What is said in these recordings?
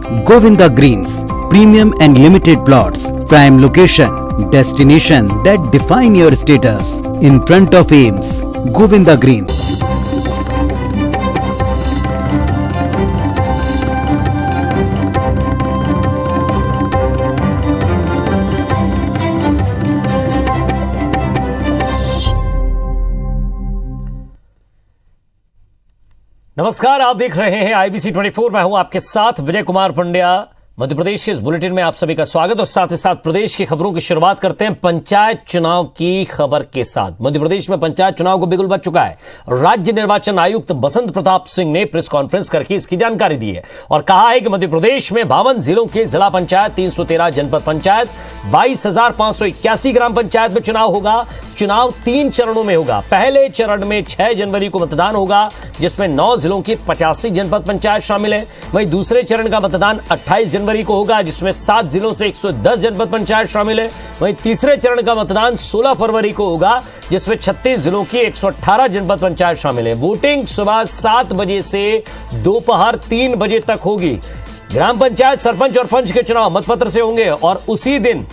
Govinda Greens, premium and limited plots, prime location, destination that define your status. In front of Ames, Govinda Greens. नमस्कार, आप देख रहे हैं IBC 24। मैं हूं आपके साथ विजय कुमार पंड्या। मध्य प्रदेश के इस बुलेटिन में आप सभी का स्वागत और साथ ही साथ प्रदेश की खबरों की शुरुआत करते हैं पंचायत चुनाव की खबर के साथ। मध्य प्रदेश में पंचायत चुनाव को बिगुल बज चुका है। राज्य निर्वाचन आयुक्त बसंत प्रताप सिंह ने प्रेस कॉन्फ्रेंस करके इसकी जानकारी दी है और कहा है कि मध्य प्रदेश में 52 जिलों के जिला पंचायत, 313 जनपद पंचायत, 22,581 ग्राम पंचायत में चुनाव होगा। चुनाव 3 चरणों में होगा। पहले चरण में 6 जनवरी को मतदान होगा, जिसमें 9 जिलों की 85 जनपद पंचायत शामिल है। वहीं दूसरे चरण का मतदान 28 जनवरी को होगा, जिसमें 7 जिलों से 110 जनपद पंचायत शामिल है। वहीं तीसरे चरण का मतदान 16 फरवरी को होगा, जिसमें 36 जिलों की 118 जनपद पंचायत शामिल है। वोटिंग सुबह 7 बजे से दोपहर 3 बजे तक होगी। ग्राम पंचायत, सरपंच और पंच के चुनाव मतपत्र से होंगे और उसी दिन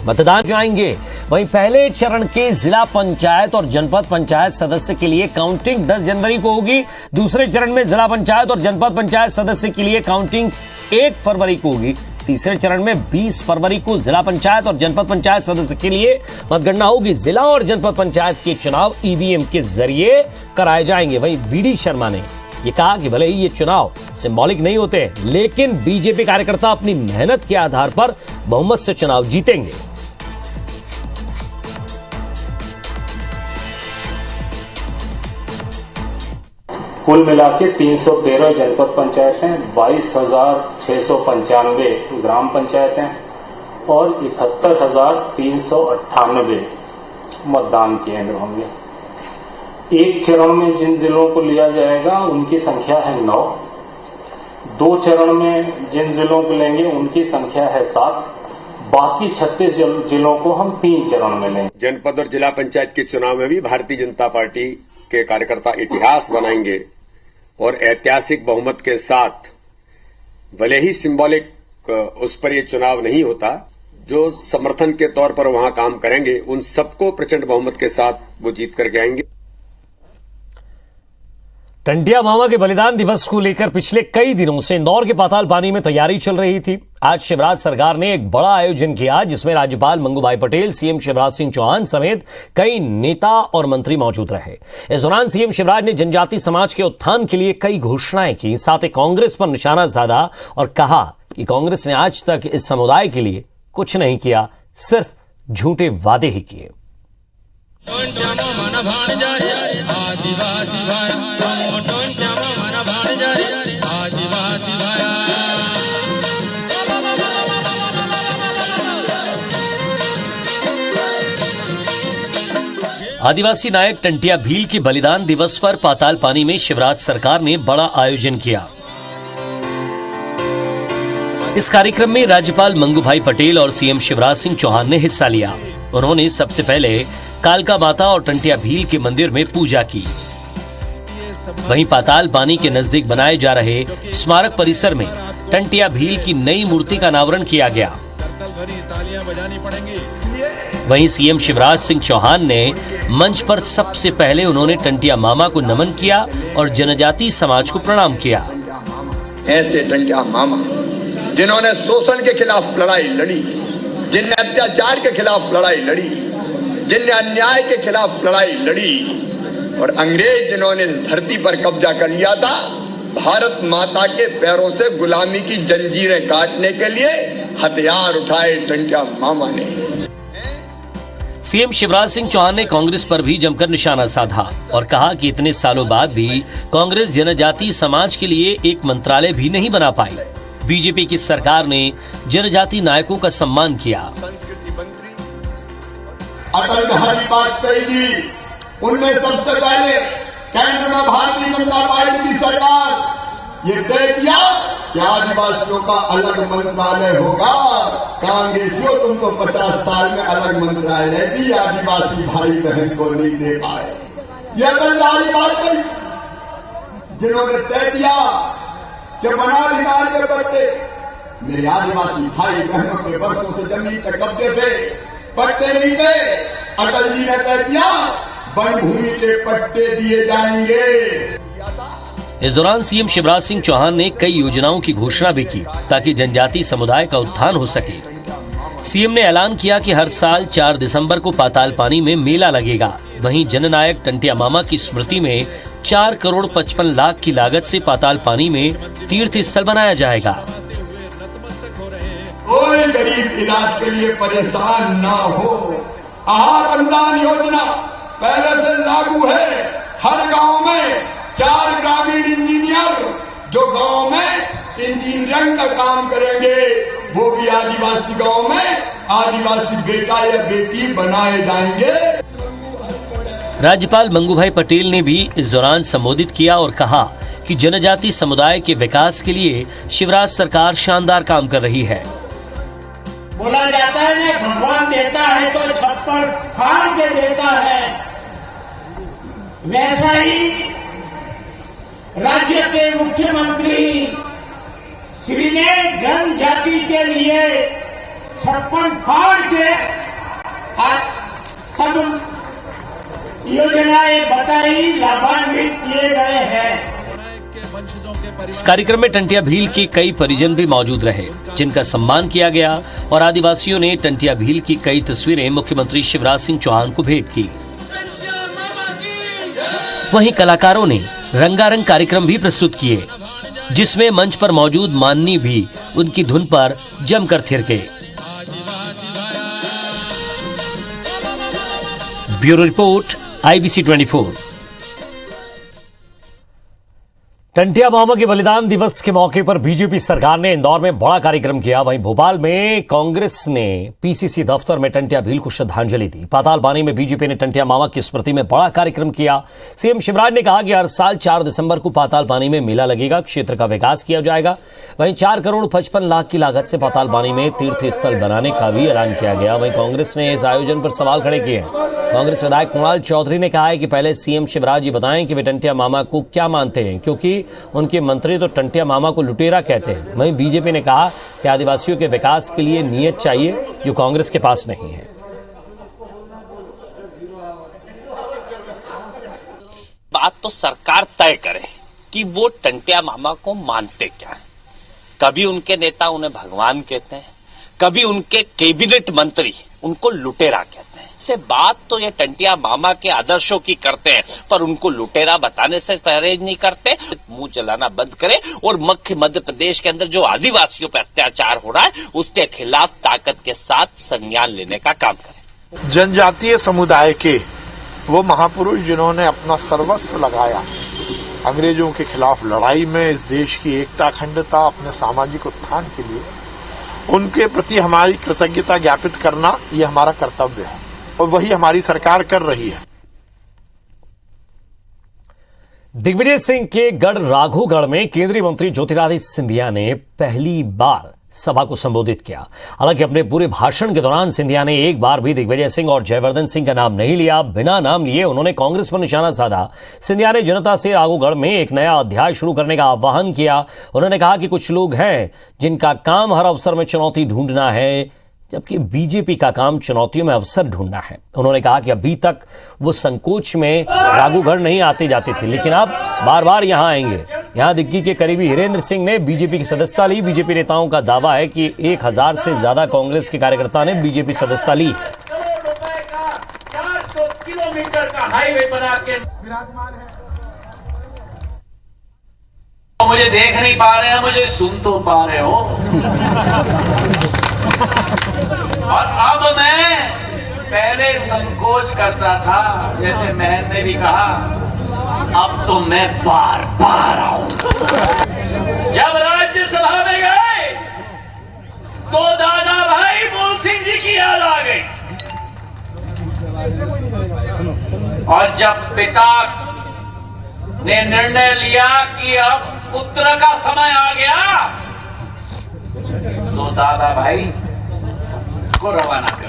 मतदान जाएंगे। वहीं पहले चरण के जिला पंचायत और जनपद पंचायत सदस्य के लिए काउंटिंग 10 जनवरी को होगी। दूसरे चरण में जिला पंचायत और जनपद पंचायत सदस्य के लिए काउंटिंग 1 फरवरी को होगी। तीसरे चरण में 20 फरवरी को जिला पंचायत और जनपद पंचायत सदस्य के लिए मतगणना होगी। जिला और जनपद पंचायत के चुनाव ईवीएम के जरिए कराए जाएंगे। वहीं वीडी शर्मा ने ये कहा कि भले ही ये चुनाव सिंबॉलिक नहीं होते, लेकिन बीजेपी कार्यकर्ता अपनी मेहनत के आधार पर बहुमत से चुनाव जीतेंगे। कुल मिला के 313 जनपद पंचायतें, 22,695 ग्राम पंचायतें और 71,398 मतदान केंद्र होंगे। एक चरण में जिन जिलों को लिया जाएगा उनकी संख्या है 9। 2 चरण में जिन जिलों को लेंगे उनकी संख्या है 7। बाकी 36 जिलों को हम 3 चरण में लेंगे। जनपद और जिला पंचायत के चुनाव में भी भारतीय जनता पार्टी के कार्यकर्ता इतिहास बनाएंगे और ऐतिहासिक बहुमत के साथ, भले ही सिंबॉलिक उस पर यह चुनाव नहीं होता, जो समर्थन के तौर पर वहां काम करेंगे उन सबको प्रचंड बहुमत के साथ वो जीत करके आएंगे। टंटिया मामा के बलिदान दिवस को लेकर पिछले कई दिनों से इंदौर के पाताल पानी में तैयारी चल रही थी। आज शिवराज सरकार ने एक बड़ा आयोजन किया, जिसमें राज्यपाल मंगूभाई पटेल, सीएम शिवराज सिंह चौहान समेत कई नेता और मंत्री मौजूद रहे। इस दौरान सीएम शिवराज ने जनजाति समाज के उत्थान के लिए कई घोषणाएं की, साथ ही कांग्रेस पर निशाना साधा और कहा कि कांग्रेस ने आज तक इस समुदाय के लिए कुछ नहीं किया, सिर्फ झूठे वादे ही किए। आदिवासी नायक टंटिया भील के बलिदान दिवस पर पाताल पानी में शिवराज सरकार ने बड़ा आयोजन किया। इस कार्यक्रम में राज्यपाल मंगूभाई पटेल और सीएम शिवराज सिंह चौहान ने हिस्सा लिया। उन्होंने सबसे पहले कालका माता और टंटिया भील के मंदिर में पूजा की। वहीं पाताल पानी के नजदीक बनाए जा रहे स्मारक परिसर में टंटिया भील की नई मूर्ति का अनावरण किया गया। वहीं सीएम शिवराज सिंह चौहान ने मंच पर सबसे पहले उन्होंने टंटिया मामा को नमन किया और जनजाति समाज को प्रणाम किया। ऐसे टंटिया मामा जिन्होंने शोषण के खिलाफ लड़ाई लड़ी, जिनने अत्याचार के खिलाफ लड़ाई लड़ी, जिनने अन्याय के खिलाफ लड़ाई लड़ी और अंग्रेज जिन्होंने इस धरती पर कब्जा कर लिया था, भारत माता के पैरों से गुलामी की जंजीरें काटने के लिए हथियार उठाए टंटिया मामा ने। सीएम शिवराज सिंह चौहान ने कांग्रेस पर भी जमकर निशाना साधा और कहा कि इतने सालों बाद भी कांग्रेस जनजाति समाज के लिए एक मंत्रालय भी नहीं बना पाई। बीजेपी की सरकार ने जनजाति नायकों का सम्मान किया। अटल बिहारी वाजपेयी जी, उनमें सबसे पहले केंद्र में भारतीय जनता पार्टी की सरकार ये तय किया कि आदिवासियों का अलग मंत्रालय होगा। कांग्रेसियों तुम तो 50 साल में अलग मंत्रालय भी आदिवासी भाई बहन को नहीं दे पाए। ये अटल बिहारी वाजपेयी जिन्होंने तय किया कि वनाधिकार के बदले मेरे आदिवासी भाई बहनों के वर्षों से जमीन पे कब्जे थे, पट्टे नहीं थे। अटल जी ने तय किया वन भूमि के पट्टे दिए जाएंगे। इस दौरान सीएम शिवराज सिंह चौहान ने कई योजनाओं की घोषणा भी की ताकि जनजातीय समुदाय का उत्थान हो सके। सीएम ने ऐलान किया कि हर साल 4 दिसंबर को पाताल पानी में मेला लगेगा। वहीं जननायक टंटिया मामा की स्मृति में 4 करोड़ 55 लाख की लागत से पाताल पानी में तीर्थ स्थल बनाया जाएगा। कोई गरीब इलाज के लिए परेशान ना हो। आहार अनुदान योजना पहले से लागू है। हर गांव में 4 ग्रामीण इंजीनियर जो गांव में इंजीनियरिंग का काम करेंगे, वो भी आदिवासी गांव में आदिवासी बेटा या बेटी बनाए जाएंगे। राज्यपाल मंगूभाई पटेल ने भी इस दौरान संबोधित किया और कहा कि जनजाति समुदाय के विकास के लिए शिवराज सरकार शानदार काम कर रही है। बोला जाता है ना, भगवान देता है तो छप्पर फाड़ के देता है। वैसा ही राज्य के मुख्यमंत्री श्री ने जनजाति के लिए छप्पर फाड़ के आज सब योजनाएं बताई, लाभान्वित किए गए हैं। इस कार्यक्रम में टंटिया भील के कई परिजन भी मौजूद रहे, जिनका सम्मान किया गया और आदिवासियों ने टंटिया भील की कई तस्वीरें मुख्यमंत्री शिवराज सिंह चौहान को भेंट की। वहीं कलाकारों ने रंगारंग कार्यक्रम भी प्रस्तुत किए, जिसमें मंच पर मौजूद माननी भी उनकी धुन पर जमकर थिरके। Bureau report, IBC 24। Tantia Mama के बलिदान दिवस के मौके पर बीजेपी सरकार ने इंदौर में बड़ा कार्यक्रम किया। वहीं भोपाल में कांग्रेस ने PCC दफ्तर में टंटिया भील को श्रद्धांजलि दी। पाताल पानी में बीजेपी ने टंटिया मामा की स्मृति में बड़ा कार्यक्रम किया। सीएम शिवराज ने कहा कि हर साल 4 दिसंबर को पाताल पानी में मेला लगेगा, क्षेत्र का विकास किया जाएगा। वहीं 4 करोड़ 55 लाख की लागत से पाताल पानी में तीर्थ स्थल बनाने का भी ऐलान किया गया। वहीं कांग्रेस ने इस आयोजन पर सवाल खड़े किए। कांग्रेस विधायक कुणाल चौधरी ने कहा है कि पहले सीएम शिवराज जी बताएं कि वे टंटिया मामा को क्या मानते हैं, क्योंकि उनके मंत्री तो टंटिया मामा को लुटेरा कहते हैं। वहीं बीजेपी ने कहा कि आदिवासियों के विकास के लिए नीयत चाहिए, जो कांग्रेस के पास नहीं है। बात तो सरकार तय करे कि वो टंटिया मामा को मानते क्या है। कभी उनके नेता उन्हें भगवान कहते हैं, कभी उनके कैबिनेट मंत्री उनको लुटेरा कहते हैं। से बात तो ये टंटिया मामा के आदर्शों की करते हैं, पर उनको लुटेरा बताने से परहेज नहीं करते। मुंह चलाना बंद करे और मध्य प्रदेश के अंदर जो आदिवासियों पर अत्याचार हो रहा है, उसके खिलाफ ताकत के साथ संज्ञान लेने का काम करे। जनजातीय समुदाय के वो महापुरुष जिन्होंने अपना सर्वस्व लगाया अंग्रेजों के खिलाफ लड़ाई में, इस देश की एकता अखंडता, अपने सामाजिक उत्थान के लिए, उनके प्रति हमारी कृतज्ञता ज्ञापित करना ये हमारा कर्तव्य है और वही हमारी सरकार कर रही है। दिग्विजय सिंह के गढ़ राघोगढ़ में केंद्रीय मंत्री ज्योतिरादित्य सिंधिया ने पहली बार सभा को संबोधित किया। हालांकि अपने पूरे भाषण के दौरान सिंधिया ने एक बार भी दिग्विजय सिंह और जयवर्धन सिंह का नाम नहीं लिया। बिना नाम लिए उन्होंने कांग्रेस पर निशाना साधा। सिंधिया ने जनता से राघोगढ़ में एक नया अध्याय शुरू करने का आह्वान किया। उन्होंने कहा कि कुछ लोग हैं जिनका काम हर अवसर में चुनौती ढूंढना है, जबकि बीजेपी का काम चुनौतियों में अवसर ढूंढना है। उन्होंने कहा कि अभी तक वो संकोच में राघोगढ़ नहीं आते जाते थे, लेकिन अब बार बार यहां आएंगे। यहां दिग्गी के करीबी हिरेंद्र सिंह ने बीजेपी की सदस्यता ली। बीजेपी नेताओं का दावा है कि 1000 से ज्यादा कांग्रेस के कार्यकर्ता ने बीजेपी सदस्यता ली। 400 किलोमीटर का हाईवे बना के विराजमान है। मुझे देख नहीं पा रहे हैं, मुझे सुन तो पा रहे हो। और अब मैं पहले संकोच करता था, जैसे महन ने भी कहा, अब तो मैं बार बार आऊं। जब राज्यसभा में गए तो दादा भाई मूल सिंह जी की याद आ गई, और जब पिता ने निर्णय लिया कि अब पुत्र का समय आ गया, तो दादा भाई को रवाना कर।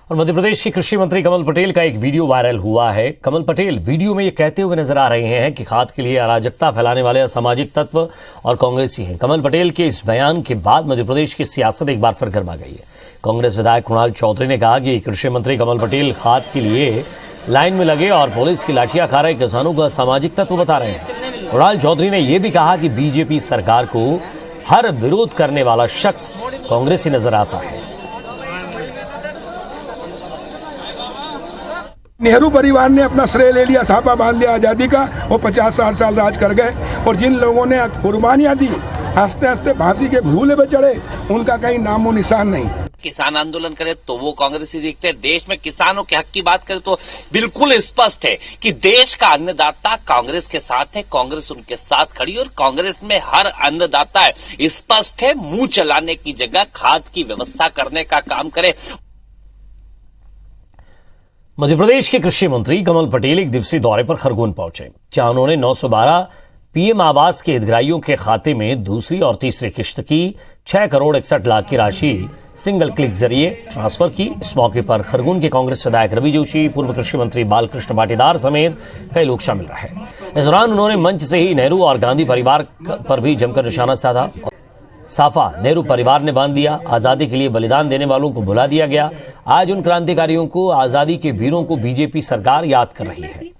और मध्य प्रदेश के कृषि मंत्री कमल पटेल का एक वीडियो वायरल हुआ है। कमल पटेल वीडियो में ये कहते हुए नजर आ रहे हैं कि खाद के लिए अराजकता फैलाने वाले असामाजिक तत्व और कांग्रेसी हैं। कमल पटेल के इस बयान के बाद मध्य प्रदेश की सियासत एक बार फिर गर्मा गई है। कांग्रेस विधायक कुणाल चौधरी ने कहा कि कृषि मंत्री कमल पटेल खाद के लिए लाइन में लगे और पुलिस की लाठियां खा रहे किसानों को असामाजिक तत्व बता रहे हैं। कुणाल चौधरी ने यह भी कहा कि बीजेपी सरकार को हर विरोध करने वाला शख्स कांग्रेसी नजर आता है। नेहरू परिवार ने अपना श्रेय ले लिया, सापा बांध लिया आजादी का। वो 50-60 साल राज कर गए और जिन लोगों ने कुर्बानियां दी, हंसते हंसते फांसी के झूले पे चढ़े, उनका कहीं नामो निशान नहीं। किसान आंदोलन करे तो वो कांग्रेसी दिखते हैं, देश में किसानों के हक की बात करे तो बिल्कुल स्पष्ट है कि देश का अन्नदाता कांग्रेस के साथ है, कांग्रेस उनके साथ खड़ी और कांग्रेस में हर अन्नदाता है। स्पष्ट है, मुंह चलाने की जगह खाद की व्यवस्था करने का काम करे। मध्य प्रदेश के कृषि मंत्री कमल पटेल एक दिवसीय दौरे पर खरगोन पहुंचे, जहां उन्होंने 912 पीएम आवास के हितग्राहियों के खाते में दूसरी और तीसरी किश्त की 6 करोड़ 61 लाख की राशि सिंगल क्लिक जरिए ट्रांसफर की। इस मौके पर खरगोन के कांग्रेस विधायक रवि जोशी, पूर्व कृषि मंत्री बालकृष्ण पाटीदार समेत कई लोग शामिल रहे। इस दौरान उन्होंने मंच से ही नेहरू और गांधी परिवार पर भी जमकर निशाना साधा। साफा नेहरू परिवार ने बांध दिया, आजादी के लिए बलिदान देने वालों को भुला दिया गया। आज उन क्रांतिकारियों को, आजादी के वीरों को बीजेपी सरकार याद कर रही है।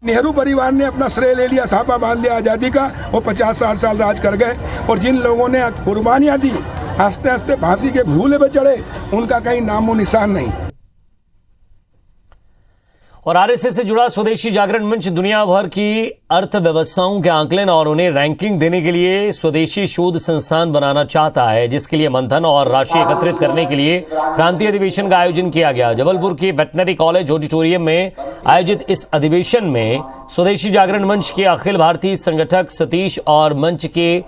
नेहरू परिवार ने अपना श्रेय ले लिया, सापा बांध लिया आजादी का। वो 50-60 साल राज कर गए और जिन लोगों ने कुर्बानियां दी, हंसते हंसते फांसी के झूले पे चढ़े, उनका कहीं नामो निशान नहीं। और आरएसएस से जुड़ा स्वदेशी जागरण मंच दुनिया भर की अर्थव्यवस्थाओं के आंकलन और उन्हें रैंकिंग देने के लिए स्वदेशी शोध संस्थान बनाना चाहता है, जिसके लिए मंथन और राशि एकत्रित करने के लिए क्रांति अधिवेशन का आयोजन किया गया। जबलपुर के वेटनरी कॉलेज ऑडिटोरियम में आयोजित इस अधिवेशन में स्वदेशी जागरण मंच के अखिल भारतीय संगठक सतीश और मंच के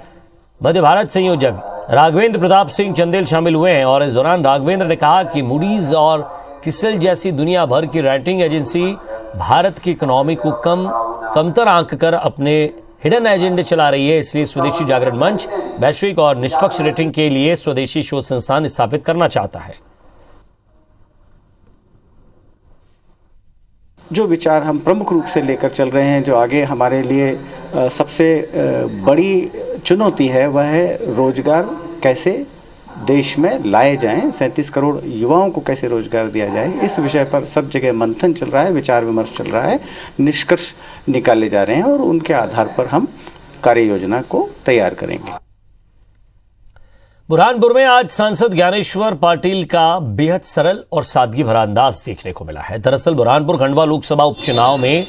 मध्य भारत संयोजक राघवेंद्र प्रताप सिंह चंदेल शामिल हुए हैं। और इस दौरान राघवेंद्र ने कहा कि मूडीज और किसल जैसी दुनिया भर की रेटिंग एजेंसी भारत की इकोनॉमी को कमतर आंक कर अपने हिडन एजेंडे चला रही है, इसलिए स्वदेशी जागरण मंच वैश्विक और निष्पक्ष रेटिंग के लिए स्वदेशी शोध संस्थान स्थापित करना चाहता है। जो विचार हम प्रमुख रूप से लेकर चल रहे हैं, जो आगे हमारे लिए सबसे बड़ी चुनौती है, वह है रोजगार कैसे देश में लाए जाएं, 37 करोड़ युवाओं को कैसे रोजगार दिया जाए। इस विषय पर सब जगह मंथन चल रहा है, विचार विमर्श चल रहा है, निष्कर्ष निकाले जा रहे हैं और उनके आधार पर हम कार्य योजना को तैयार करेंगे। बुरहानपुर में आज सांसद ज्ञानेश्वर पाटिल का बेहद सरल और सादगी भरा अंदाज देखने को मिला है। दरअसल बुरहानपुर खंडवा लोकसभा उपचुनाव में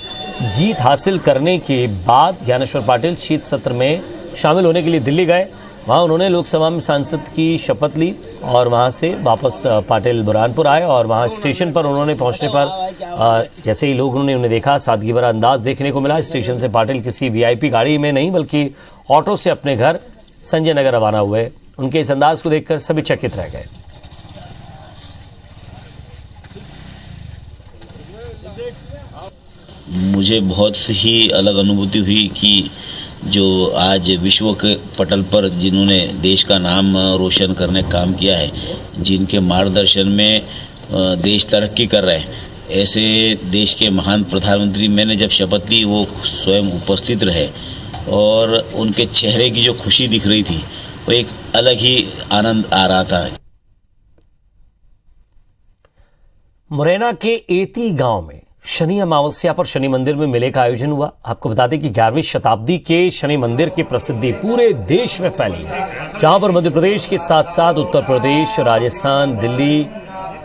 जीत हासिल करने के बाद ज्ञानेश्वर पाटिल शीत सत्र में शामिल होने के लिए दिल्ली गए। वहाँ उन्होंने लोकसभा में सांसद की शपथ ली और वहाँ से वापस पाटिल बुरहानपुर आए और वहाँ स्टेशन पर उन्होंने पहुँचने पर जैसे ही लोगों ने उन्हें देखा, सादगी भरा अंदाज देखने को मिला। स्टेशन से पाटिल किसी वीआईपी गाड़ी में नहीं बल्कि ऑटो से अपने घर संजय नगर रवाना हुए। उनके इस अंदाज को देखकर सभी चकित रह गए। मुझे बहुत ही अलग अनुभूति हुई कि जो आज विश्व के पटल पर जिन्होंने देश का नाम रोशन करने का काम किया है, जिनके मार्गदर्शन में देश तरक्की कर रहा है, ऐसे देश के महान प्रधानमंत्री, मैंने जब शपथ ली वो स्वयं उपस्थित रहे और उनके चेहरे की जो खुशी दिख रही थी, वो एक अलग ही आनंद आ रहा था। मुरैना के एती गांव में शनि अमावस्या पर शनि मंदिर में मेले का आयोजन हुआ। आपको बता दें कि 11वीं शताब्दी के शनि मंदिर की प्रसिद्धि पूरे देश में फैली है, जहां पर मध्य प्रदेश के साथ साथ उत्तर प्रदेश, राजस्थान, दिल्ली,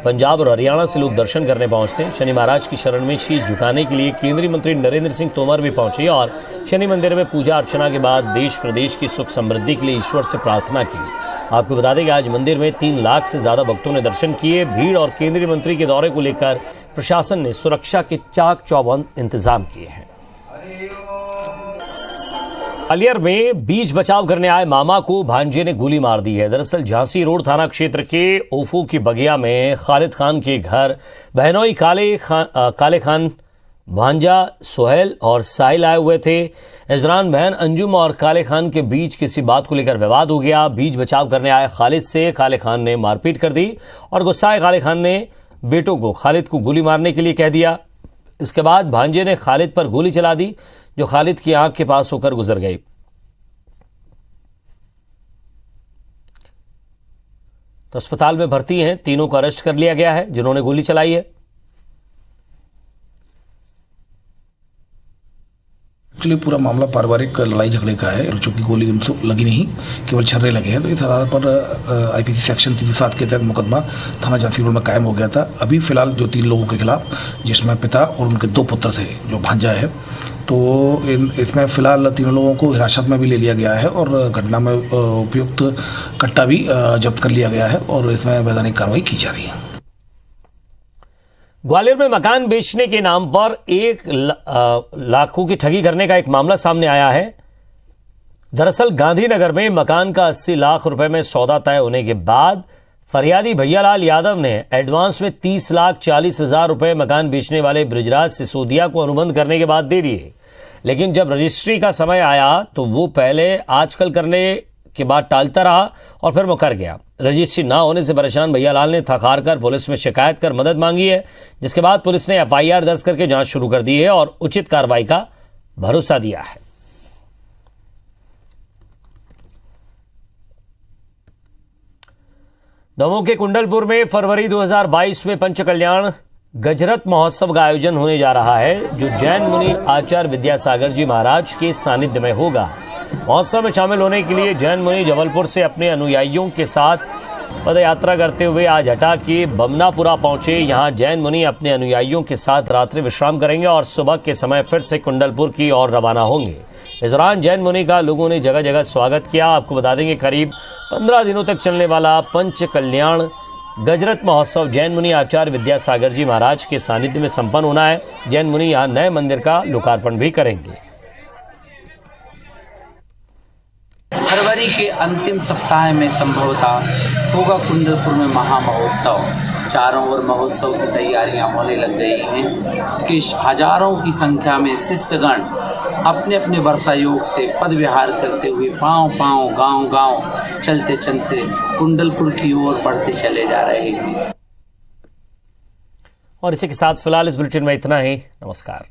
पंजाब और हरियाणा से लोग दर्शन करने पहुंचते हैं। शनि महाराज की शरण में शीश झुकाने के लिए केंद्रीय मंत्री नरेंद्र सिंह तोमर भी पहुंचे और शनि मंदिर में पूजा अर्चना के बाद देश प्रदेश की सुख समृद्धि के लिए ईश्वर से प्रार्थना की। आपको बता दें कि आज मंदिर में 3 लाख से ज्यादा भक्तों ने दर्शन किए। भीड़ और केंद्रीय मंत्री के दौरे को लेकर प्रशासन ने सुरक्षा के चाक चौबंद इंतजाम किए हैं। ग्वालियर में बीच बचाव करने आए मामा को भांजे ने गोली मार दी है। दरअसल झांसी रोड थाना क्षेत्र के ओफू की बगिया में खालिद खान के घर बहनोई काले खान भांजा सोहेल और साहिल आए हुए थे। इस दौरान बहन अंजुम और काले खान के बीच किसी बात को लेकर विवाद हो गया। बीच बचाव करने आए खालिद से काले खान ने मारपीट कर दी और गुस्साए काले खान ने बेटों को खालिद को गोली मारने के लिए कह दिया। इसके बाद भांजे ने खालिद पर गोली चला दी जो खालिद की आंख के पास होकर गुजर गई। तो अस्पताल में भर्ती हैं। तीनों को अरेस्ट कर लिया गया है जिन्होंने गोली चलाई है। एक्चुअली पूरा मामला पारिवारिक लड़ाई झगड़े का है, चूंकि गोली उनको लगी नहीं, केवल छर्रे लगे हैं। तो इस आधार पर आईपीसी सेक्शन 307 के तहत मुकदमा थाना झांसी रोड में कायम हो गया था। अभी फिलहाल जो 3 लोगों के खिलाफ, जिसमें पिता और उनके 2 पुत्र थे, जो भांजा है, तो इसमें फिलहाल 3 लोगों को हिरासत में भी ले लिया गया है और घटना में उपयुक्त कट्टा भी जब्त कर लिया गया है और इसमें वैधानिक कार्रवाई की जा रही है। ग्वालियर में मकान बेचने के नाम पर 1 लाखों की ठगी करने का एक मामला सामने आया है। दरअसल गांधीनगर में मकान का 80 लाख रुपए में सौदा तय होने के बाद फरियादी भैयालाल यादव ने एडवांस में 30,40,000 रुपए मकान बेचने वाले बृजराज सिसोदिया को अनुबंध करने के बाद दे दिए। लेकिन जब रजिस्ट्री का समय आया तो वो पहले आजकल करने के बाद टालता रहा और फिर मुकर गया। रजिस्ट्री ना होने से परेशान भैयालाल ने थक हार कर पुलिस में शिकायत कर मदद मांगी है, जिसके बाद पुलिस ने एफआईआर दर्ज करके जांच शुरू कर दी है और उचित कार्रवाई का भरोसा दिया है। दमोह के कुंडलपुर में फरवरी 2022 में पंच कल्याण गजरत महोत्सव का आयोजन होने जा रहा है, जो जैन मुनि आचार्य विद्यासागर जी महाराज के सानिध्य में होगा। महोत्सव में शामिल होने के लिए जैन मुनि जबलपुर से अपने अनुयायियों के साथ पद यात्रा करते हुए आज हटा के बमनापुरा पहुंचे। यहां जैन मुनि अपने अनुयायियों के साथ रात्रि विश्राम करेंगे और सुबह के समय फिर से कुंडलपुर की ओर रवाना होंगे। इस दौरान जैन मुनि का लोगों ने जगह जगह स्वागत किया। आपको बता देंगे करीब 15 दिनों तक चलने वाला पंच कल्याण गजरत महोत्सव जैन मुनि आचार्य विद्यासागर जी महाराज के सानिध्य में संपन्न होना है। जैन मुनि यहां नए मंदिर का लोकार्पण भी करेंगे। फरवरी के अंतिम सप्ताह में संभवतः होगा कुंडलपुर में महामहोत्सव। चारों ओर महोत्सव की तैयारियां होने लग गई हैं कि हजारों की संख्या में शिष्यगण अपने अपने वर्षा योग से पद विहार करते हुए पांव पांव गांव गांव चलते चलते कुंडलपुर की ओर बढ़ते चले जा रहे हैं। और इसी के साथ फिलहाल इस बुलेटिन में इतना ही। नमस्कार।